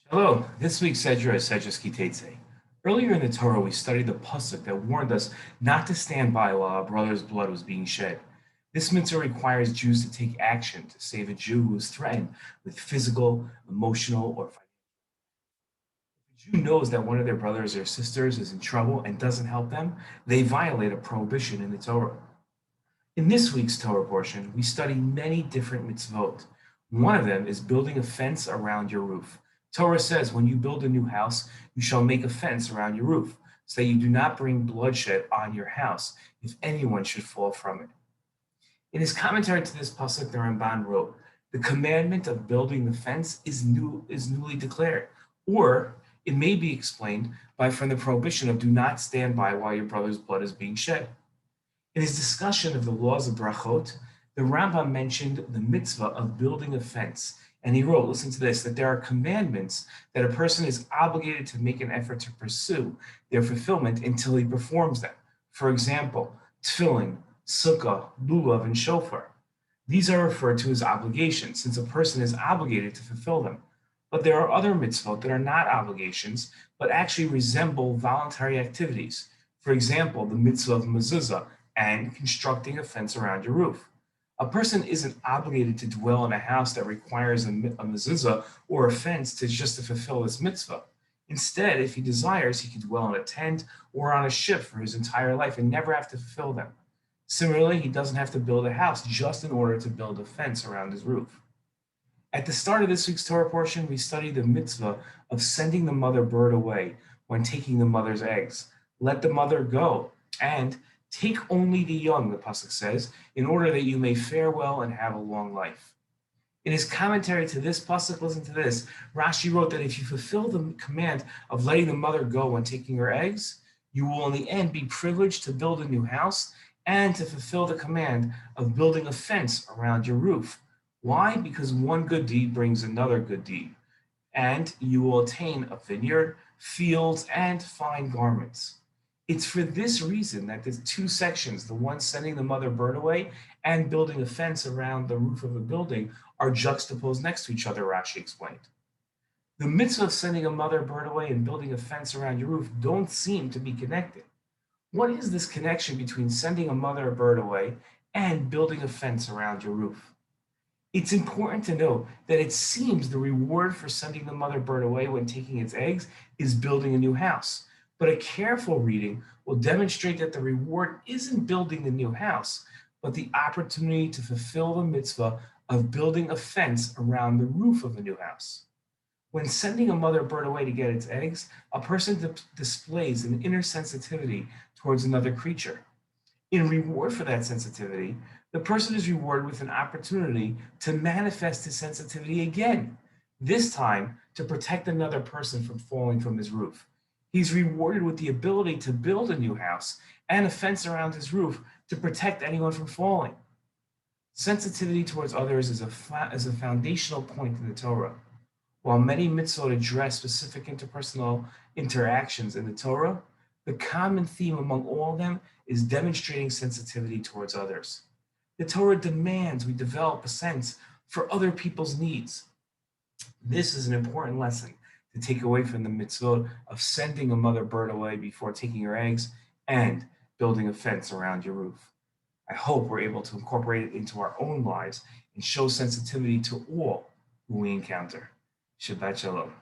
Hello, this week's Sedra is Sedra Ki Tietzeh. Earlier in the Torah, we studied the pasuk that warned us not to stand by while our brother's blood was being shed. This mitzvah requires Jews to take action to save a Jew who is threatened with physical, emotional, or financial. If a Jew knows that one of their brothers or sisters is in trouble and doesn't help them, they violate a prohibition in the Torah. In this week's Torah portion, we study many different mitzvot. One of them is building a fence around your roof. Torah says when you build a new house, you shall make a fence around your roof, so that you do not bring bloodshed on your house if anyone should fall from it. In his commentary to this pasuk, the Ramban wrote, "The commandment of building the fence is newly declared," or it may be explained by from the prohibition of do not stand by while your brother's blood is being shed. In his discussion of the laws of brachot, the Rambam mentioned the mitzvah of building a fence. And he wrote, listen to this, that there are commandments that a person is obligated to make an effort to pursue their fulfillment until he performs them. For example, tefillin, sukkah, lulav, and shofar. These are referred to as obligations, since a person is obligated to fulfill them. But there are other mitzvot that are not obligations, but actually resemble voluntary activities. For example, the mitzvah of mezuzah and constructing a fence around your roof. A person isn't obligated to dwell in a house that requires a mezuzah or a fence to fulfill this mitzvah. Instead, if he desires, he can dwell in a tent or on a ship for his entire life and never have to fulfill them. Similarly, he doesn't have to build a house just in order to build a fence around his roof. At the start of this week's Torah portion, we studied the mitzvah of sending the mother bird away when taking the mother's eggs. Let the mother go, and take only the young, the pasuk says, in order that you may fare well and have a long life. In his commentary to this pasuk, listen to this. Rashi wrote that if you fulfill the command of letting the mother go when taking her eggs, you will in the end be privileged to build a new house and to fulfill the command of building a fence around your roof. Why? Because one good deed brings another good deed, and you will attain a vineyard, fields, and fine garments. It's for this reason that the two sections, the one sending the mother bird away and building a fence around the roof of a building, are juxtaposed next to each other, Rashi explained. The mitzvah of sending a mother bird away and building a fence around your roof don't seem to be connected. What is this connection between sending a mother bird away and building a fence around your roof? It's important to note that it seems the reward for sending the mother bird away when taking its eggs is building a new house. But a careful reading will demonstrate that the reward isn't building the new house, but the opportunity to fulfill the mitzvah of building a fence around the roof of a new house. When sending a mother bird away to get its eggs, a person displays an inner sensitivity towards another creature. In reward for that sensitivity, the person is rewarded with an opportunity to manifest his sensitivity again, this time to protect another person from falling from his roof. He's rewarded with the ability to build a new house and a fence around his roof to protect anyone from falling. Sensitivity towards others is a foundational point in the Torah. While many mitzvot address specific interpersonal interactions in the Torah, the common theme among all of them is demonstrating sensitivity towards others. The Torah demands we develop a sense for other people's needs. This is an important lesson to take away from the mitzvot of sending a mother bird away before taking her eggs and building a fence around your roof. I hope we're able to incorporate it into our own lives and show sensitivity to all who we encounter. Shabbat Shalom.